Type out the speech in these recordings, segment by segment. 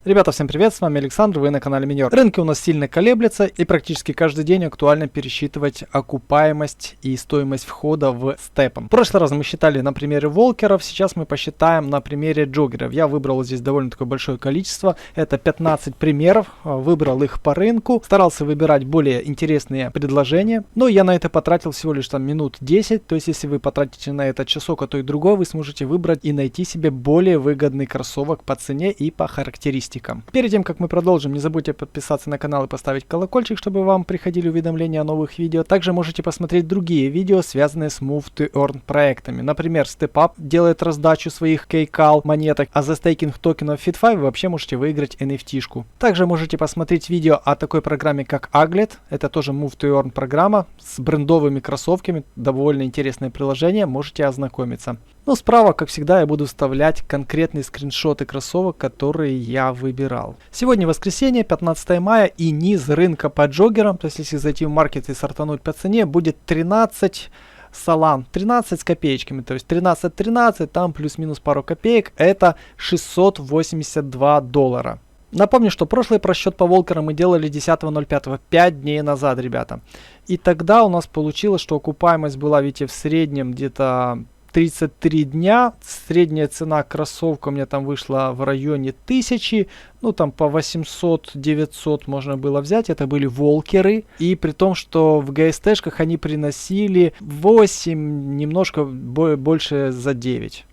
Ребята, всем привет, с вами Александр, вы на канале Минер. Рынки у нас сильно колеблются и практически каждый день актуально пересчитывать окупаемость и стоимость входа в степом. В прошлый раз мы считали на примере волкеров, сейчас мы посчитаем на примере джоггеров. Я выбрал здесь довольно такое большое количество, это 15 примеров, выбрал их по рынку, старался выбирать более интересные предложения, но я на это потратил всего лишь там минут 10, то есть если вы потратите на это часок, а то и другой, вы сможете выбрать и найти себе более выгодный кроссовок по цене и по характеристикам. Перед тем, как мы продолжим, не забудьте подписаться на канал и поставить колокольчик, чтобы вам приходили уведомления о новых видео. Также можете посмотреть другие видео, связанные с Move to Earn проектами. Например, StepUp делает раздачу своих KCAL монеток, а за стейкинг токенов FIT5 вы вообще можете выиграть NFT-шку. Также можете посмотреть видео о такой программе, как Aglet. Это тоже Move to Earn программа с брендовыми кроссовками. Довольно интересное приложение, можете ознакомиться. Ну, справа, как всегда, я буду вставлять конкретные скриншоты кроссовок, которые я выбирал. Сегодня воскресенье, 15 мая, и низ рынка по джоггерам, то есть если зайти в маркет и сортануть по цене, будет 13 Solana, 13 с копеечками, то есть 13.13, там плюс-минус пару копеек, это $682. Напомню, что прошлый просчет по волкерам мы делали 10.05, 5 дней назад, ребята. И тогда у нас получилось, что окупаемость была, видите, в среднем где-то 33 дня, средняя цена кроссовка у меня там вышла в районе 1000, ну там по 800-900 можно было взять, это были волкеры, и при том, что в GST-шках они приносили 8, немножко больше за 9,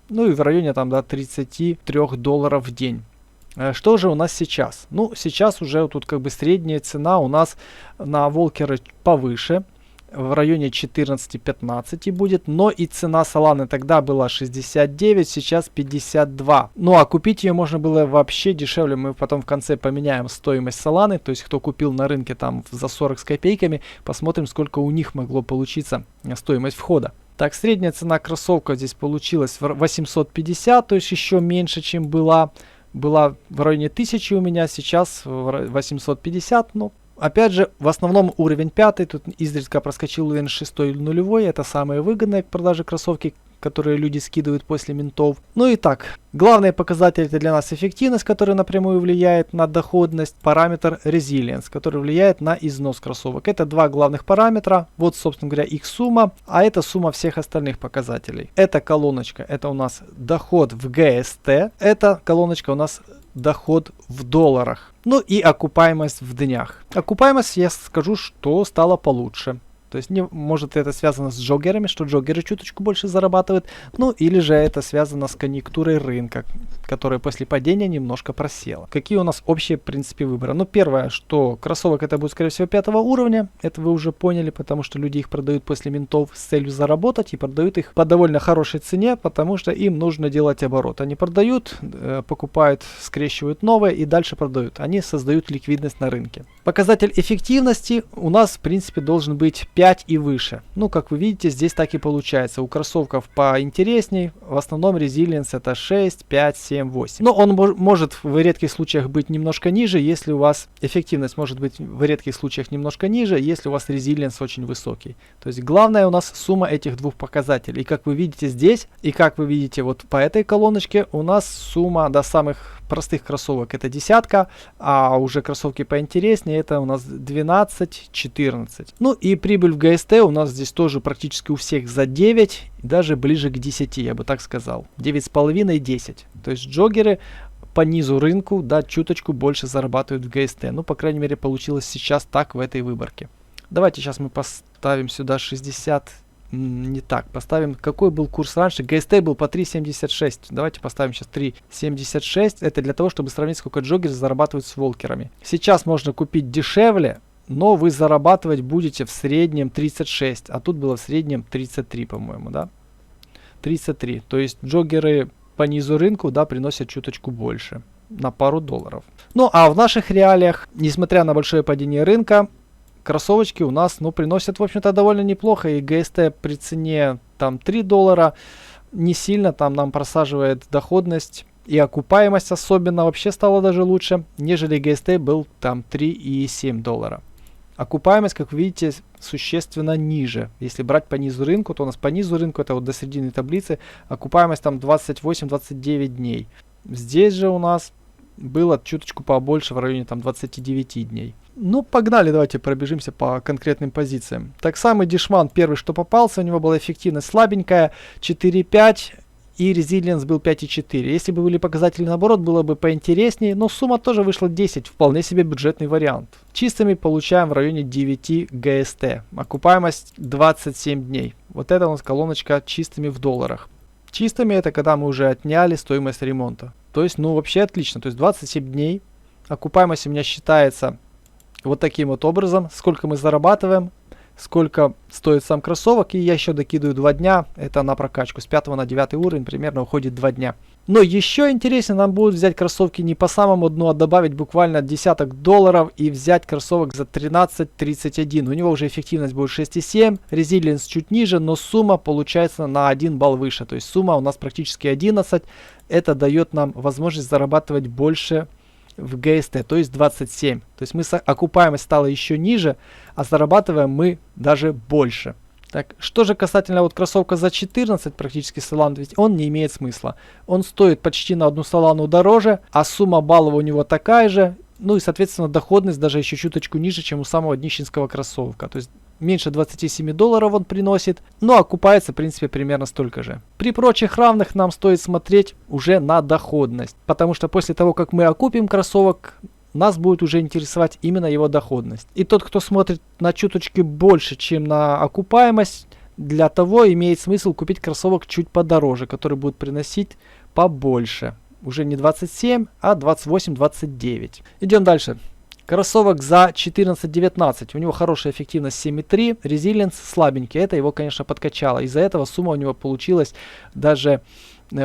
ну и в районе там до $33 в день. Что же у нас сейчас? Ну, сейчас уже тут как бы средняя цена у нас на волкеры повыше, в районе 14-15 будет, но и цена Solana тогда была 69, сейчас 52. Ну а купить ее можно было вообще дешевле, мы потом в конце поменяем стоимость Solana, то есть кто купил на рынке там за 40 с копейками, посмотрим, сколько у них могло получиться стоимость входа. Так, средняя цена кроссовка здесь получилась 850, то есть еще меньше, чем была в районе 1000 у меня, сейчас 850, ну. Опять же, в основном уровень 5, тут изредка проскочил уровень 6 или нулевой, это самые выгодные к продаже кроссовки, которые люди скидывают после минтов. Ну и так, главные показатели это для нас эффективность, которая напрямую влияет на доходность, параметр resilience, который влияет на износ кроссовок. Это два главных параметра, вот собственно говоря их сумма, а это сумма всех остальных показателей. Эта колоночка, это у нас доход в GST, эта колоночка у нас доход в долларах. Ну и окупаемость в днях. Окупаемость, я скажу, что стала получше. То есть, может это связано с джоггерами, что джоггеры чуточку больше зарабатывают, ну или же это связано с конъюнктурой рынка, которая после падения немножко просела. Какие у нас общие, в принципе, выборы? Ну, первое, что кроссовок это будет, скорее всего, 5 уровня, это вы уже поняли, потому что люди их продают после минтов с целью заработать и продают их по довольно хорошей цене, потому что им нужно делать оборот. Они продают, покупают, скрещивают новое и дальше продают. Они создают ликвидность на рынке. Показатель эффективности у нас, в принципе, должен быть 5 и выше. Ну, как вы видите, здесь так и получается. У кроссовков поинтересней. В основном resilience это 6, 5, 7, 8. Но он может в редких случаях быть немножко ниже, если у вас эффективность может быть в редких случаях немножко ниже, если у вас resilience очень высокий. То есть главное у нас сумма этих двух показателей. И как вы видите здесь, и как вы видите вот по этой колоночке, у нас сумма до самых простых кроссовок это десятка, а уже кроссовки поинтереснее это у нас 12-14. Ну и прибыль в GST у нас здесь тоже практически у всех за 9, даже ближе к 10, я бы так сказал. 9,5 и 10. То есть джоггеры по низу рынку, да, чуточку больше зарабатывают в GST. Ну, по крайней мере, получилось сейчас так в этой выборке. Давайте сейчас мы поставим сюда 60. Не так, поставим, какой был курс раньше, GST был по 3.76, давайте поставим сейчас 3.76, это для того, чтобы сравнить, сколько джоггеры зарабатывают с волкерами. Сейчас можно купить дешевле, но вы зарабатывать будете в среднем 36, а тут было в среднем 33, по-моему, да, 33, то есть джоггеры по низу рынку, да, приносят чуточку больше, на пару долларов. Ну, а в наших реалиях, несмотря на большое падение рынка, кроссовочки у нас, ну, приносят, в общем-то, довольно неплохо. И GST при цене там $3 не сильно там нам просаживает доходность. И окупаемость особенно вообще стала даже лучше, нежели GST был там $3,7. Окупаемость, как вы видите, существенно ниже. Если брать по низу рынку, то у нас по низу рынку, это вот до середины таблицы, окупаемость там 28-29 дней. Здесь же у нас было чуточку побольше, в районе там 29 дней. Ну, погнали, давайте пробежимся по конкретным позициям. Так, самый дешман, первый, что попался, у него была эффективность слабенькая, 4,5, и резилиенс был 5,4. Если бы были показатели наоборот, было бы поинтереснее, но сумма тоже вышла 10, вполне себе бюджетный вариант. Чистыми получаем в районе 9 ГСТ, окупаемость 27 дней. Вот это у нас колоночка чистыми в долларах. Чистыми это когда мы уже отняли стоимость ремонта. То есть, ну, вообще отлично, то есть 27 дней, окупаемость у меня считается вот таким вот образом, сколько мы зарабатываем, сколько стоит сам кроссовок, и я еще докидываю 2 дня, это на прокачку, с 5 на 9 уровень примерно уходит 2 дня. Но еще интереснее нам будет взять кроссовки не по самому дну, а добавить буквально десяток долларов и взять кроссовок за 13.31. У него уже эффективность будет 6,7, резилиенс чуть ниже, но сумма получается на 1 балл выше, то есть сумма у нас практически 11, это дает нам возможность зарабатывать больше в ГСТ, то есть 27. То есть мы окупаемость стала еще ниже, а зарабатываем мы даже больше. Так, что же касательно вот кроссовка за 14, практически Solana, ведь он не имеет смысла. Он стоит почти на 1 Solana дороже, а сумма баллов у него такая же. Ну и, соответственно, доходность даже еще чуточку ниже, чем у самого днищенского кроссовка. То есть меньше 27 долларов он приносит, но окупается, в принципе, примерно столько же. При прочих равных нам стоит смотреть уже на доходность, потому что после того, как мы окупим кроссовок, нас будет уже интересовать именно его доходность. И тот, кто смотрит на чуточки больше, чем на окупаемость, для того имеет смысл купить кроссовок чуть подороже, который будет приносить побольше. Уже не 27, а 28-29. Идем дальше. Кроссовок за 14.19. У него хорошая эффективность 7,3. Резилиенс слабенький. Это его, конечно, подкачало. Из-за этого сумма у него получилась даже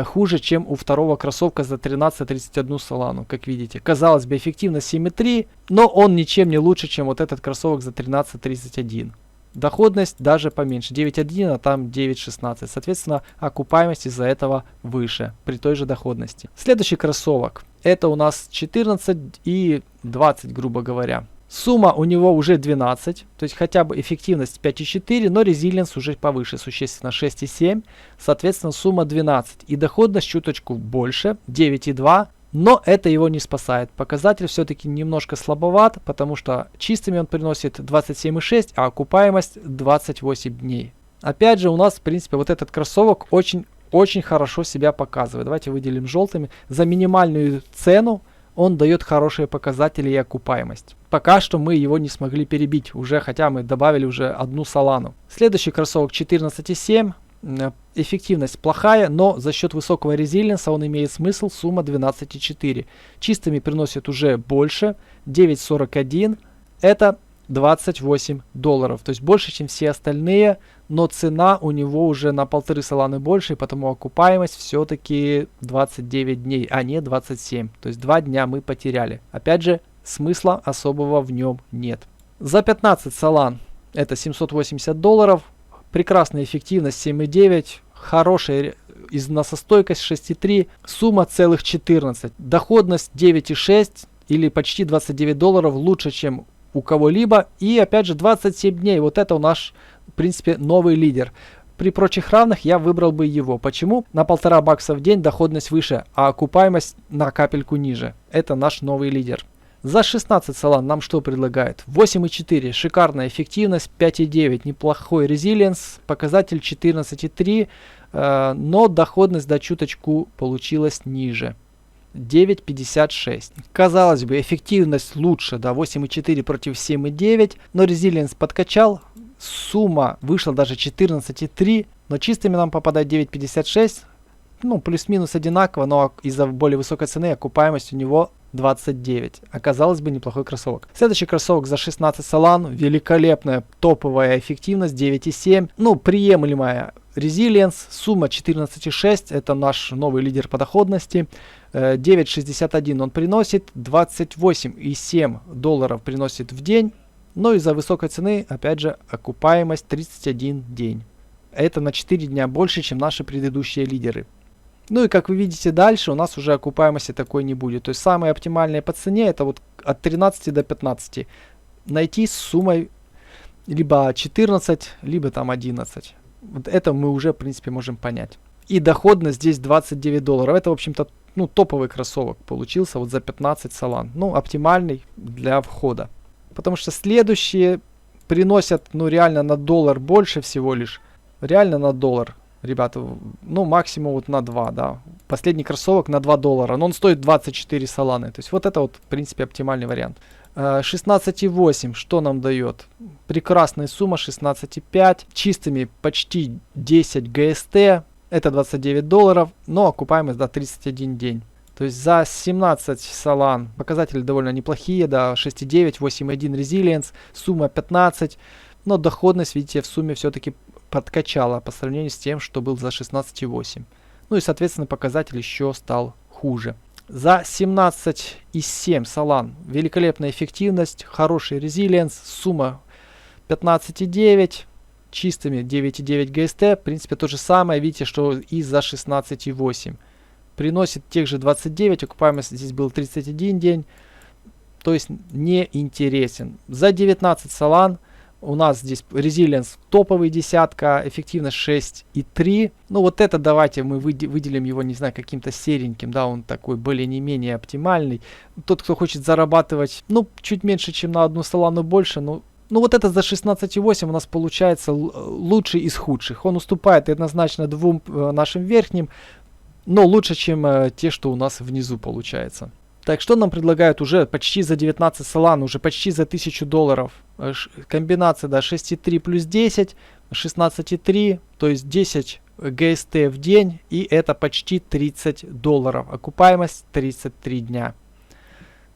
хуже, чем у второго кроссовка за 13.31 Solana, как видите. Казалось бы, эффективность 7,3, но он ничем не лучше, чем вот этот кроссовок за 13.31. Доходность даже поменьше, 9.1, а там 9.16. Соответственно, окупаемость из-за этого выше, при той же доходности. Следующий кроссовок. Это у нас 14 и 20, грубо говоря. Сумма у него уже 12, то есть хотя бы эффективность 5,4, но резилиенс уже повыше, существенно 6,7. Соответственно, сумма 12. И доходность чуточку больше, 9,2. Но это его не спасает. Показатель все-таки немножко слабоват, потому что чистыми он приносит 27,6, а окупаемость 28 дней. Опять же, у нас, в принципе, вот этот кроссовок очень хорошо себя показывает. Давайте выделим желтыми. За минимальную цену он дает хорошие показатели и окупаемость. Пока что мы его не смогли перебить, уже, хотя мы добавили уже 1 Solana. Следующий кроссовок 14,7. Эффективность плохая, но за счет высокого резилиенса он имеет смысл, сумма 12,4. Чистыми приносит уже больше, 9,41, это 28 долларов, то есть больше, чем все остальные, но цена у него уже на 1,5 Solana больше, и потому окупаемость все-таки 29 дней, а не 27, то есть 2 дня мы потеряли. Опять же, смысла особого в нем нет. За 15 Solana это 780 долларов. Прекрасная эффективность 7,9, хорошая износостойкость 6,3, сумма целых 14, доходность 9,6 или почти 29 долларов лучше, чем у кого-либо. И опять же 27 дней, вот это у нас, в принципе, новый лидер. При прочих равных я выбрал бы его. Почему? На 1,5 бакса в день доходность выше, а окупаемость на капельку ниже. Это наш новый лидер. За 16 Solana нам что предлагает? 8,4, шикарная эффективность, 5,9, неплохой резилиенс, показатель 14,3, но доходность до чуточку получилась ниже. 9,56. Казалось бы, эффективность лучше, да, 8,4 против 7,9, но резилиенс подкачал, сумма вышла даже 14,3, но чистыми нам попадает 9,56, ну, плюс-минус одинаково, но из-за более высокой цены окупаемость у него 29. Оказалось бы, неплохой кроссовок. Следующий кроссовок за 16 Solana. Великолепная топовая эффективность 9,7. Ну, приемлемая резилиенс. Сумма 14,6. Это наш новый лидер по доходности. 9,61 он приносит. 28,7 долларов приносит в день. Но из-за высокой цены, опять же, окупаемость 31 день. Это на 4 дня больше, чем наши предыдущие лидеры. Ну и как вы видите дальше, у нас уже окупаемости такой не будет. То есть самые оптимальные по цене это вот от 13 до 15. Найти с суммой либо 14, либо там 11. Вот это мы уже в принципе можем понять. И доходность здесь 29 долларов. Это в общем-то ну, топовый кроссовок получился вот за 15 солан. Ну, оптимальный для входа. Потому что следующие приносят, ну, реально на доллар больше всего лишь. Реально на доллар, ребята. Ну, максимум вот на 2, да. Последний кроссовок на 2 доллара. Но он стоит 24 соланы. То есть вот это вот, в принципе, оптимальный вариант. 16,8 что нам дает? Прекрасная сумма, 16,5. Чистыми почти 10 ГСТ. Это 29 долларов. Но окупаемость, да, 31 день. То есть за 17 солан показатели довольно неплохие, да, 6,9, 8,1 Resilience, сумма 15, но доходность, видите, в сумме все-таки подкачала по сравнению с тем, что был за 16,8. Ну и, соответственно, показатель еще стал хуже. За 17,7 солан великолепная эффективность, хороший Resilience, сумма 15,9, чистыми 9,9 ГСТ, в принципе, то же самое, видите, что и за 16,8. Приносит тех же 29, окупаемость здесь был 31 день, то есть не интересен. За 19 солан у нас здесь Resilience топовый десятка, эффективность 6,3. Ну вот это давайте мы выделим его, не знаю, каким-то сереньким, да, он такой более не менее оптимальный. Тот, кто хочет зарабатывать, ну, чуть меньше, чем на одну солану больше, ну вот это за 16,8 у нас получается лучший из худших. Он уступает однозначно двум нашим верхним, но лучше, чем те, что у нас внизу получается. Так, что нам предлагают уже почти за 19 солан, уже почти за 1000 долларов. Комбинация, да, 6,3 плюс 10, 16,3, то есть 10 ГСТ в день, и это почти 30 долларов. Окупаемость 33 дня.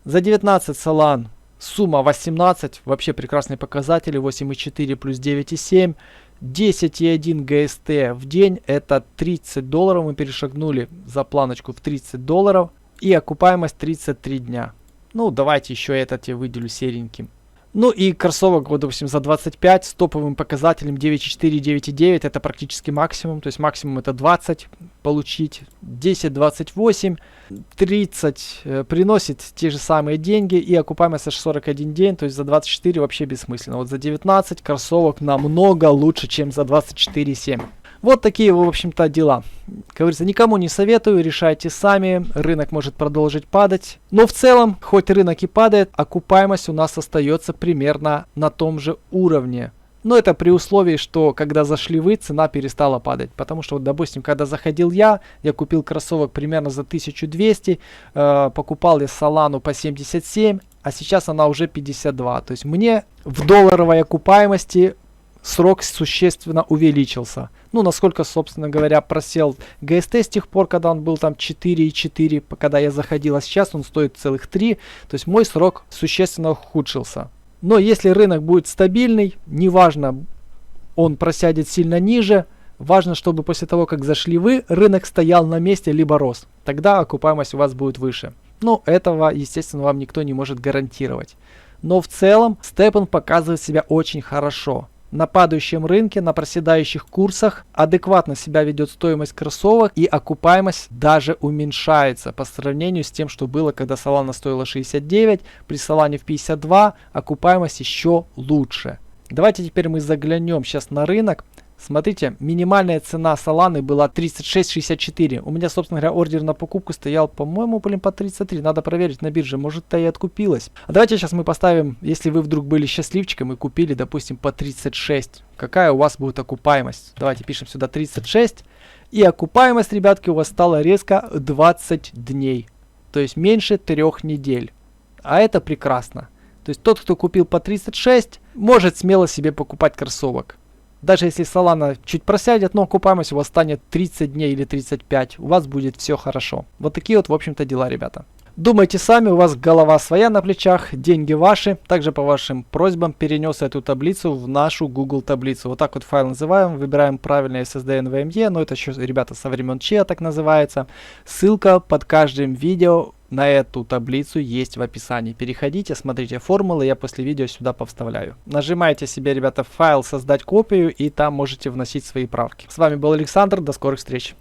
За 19 солан сумма 18, вообще прекрасные показатели, 8,4 плюс 9,7. 10,1 ГСТ в день, это 30 долларов, мы перешагнули за планочку в 30 долларов, и окупаемость 33 дня. Ну, давайте еще этот я выделю сереньким. Ну и кроссовок, вот, допустим, за 25 с топовым показателем 9,4, 9,9, это практически максимум, то есть максимум это 20 получить, 10, 28, 30 приносит те же самые деньги, и окупаемость аж 41 день, то есть за 24 вообще бессмысленно. Вот за 19 кроссовок намного лучше, чем за 24,7. Вот такие, в общем-то, дела. Как говорится, никому не советую, решайте сами. Рынок может продолжить падать. Но в целом, хоть рынок и падает, окупаемость у нас остается примерно на том же уровне. Но это при условии, что когда зашли вы, цена перестала падать. Потому что, вот, допустим, когда заходил я купил кроссовок примерно за 1200, покупал я Солану по 77, а сейчас она уже 52. То есть мне в долларовой окупаемости срок существенно увеличился. Ну, насколько, собственно говоря, просел ГСТ с тех пор, когда он был там 4,4, когда я заходил, а сейчас он стоит целых 3. То есть мой срок существенно ухудшился. Но если рынок будет стабильный, неважно, он просядет сильно ниже, важно, чтобы после того, как зашли вы, рынок стоял на месте, либо рос. Тогда окупаемость у вас будет выше. Но этого, естественно, вам никто не может гарантировать. Но в целом, STEPN показывает себя очень хорошо. На падающем рынке, на проседающих курсах адекватно себя ведет стоимость кроссовок, и окупаемость даже уменьшается по сравнению с тем, что было, когда Solana стоила 69, при Solana в 52 окупаемость еще лучше. Давайте теперь мы заглянем сейчас на рынок. Смотрите, минимальная цена Solana была 36.64. У меня, собственно говоря, ордер на покупку стоял, по-моему, по 33. Надо проверить на бирже, может, и откупилась. А давайте сейчас мы поставим, если вы вдруг были счастливчиком и купили, допустим, по 36. Какая у вас будет окупаемость? Давайте пишем сюда 36. И окупаемость, ребятки, у вас стала резко 20 дней. То есть меньше 3 недель. А это прекрасно. То есть тот, кто купил по 36, может смело себе покупать кроссовок. Даже если Solana чуть просядет, но окупаемость у вас станет 30 дней или 35, у вас будет все хорошо. Вот такие вот, в общем-то, дела, ребята. Думайте сами, у вас голова своя на плечах, деньги ваши. Также по вашим просьбам перенес эту таблицу в нашу Google таблицу. Вот так вот файл называем, выбираем правильный SSD NVMe, но это еще, ребята, со времен Chia так называется. Ссылка под каждым видео на эту таблицу есть в описании. Переходите, смотрите формулы, я после видео сюда повставляю. Нажимаете себе, ребята, в файл «Создать копию», и там можете вносить свои правки. С вами был Александр, до скорых встреч.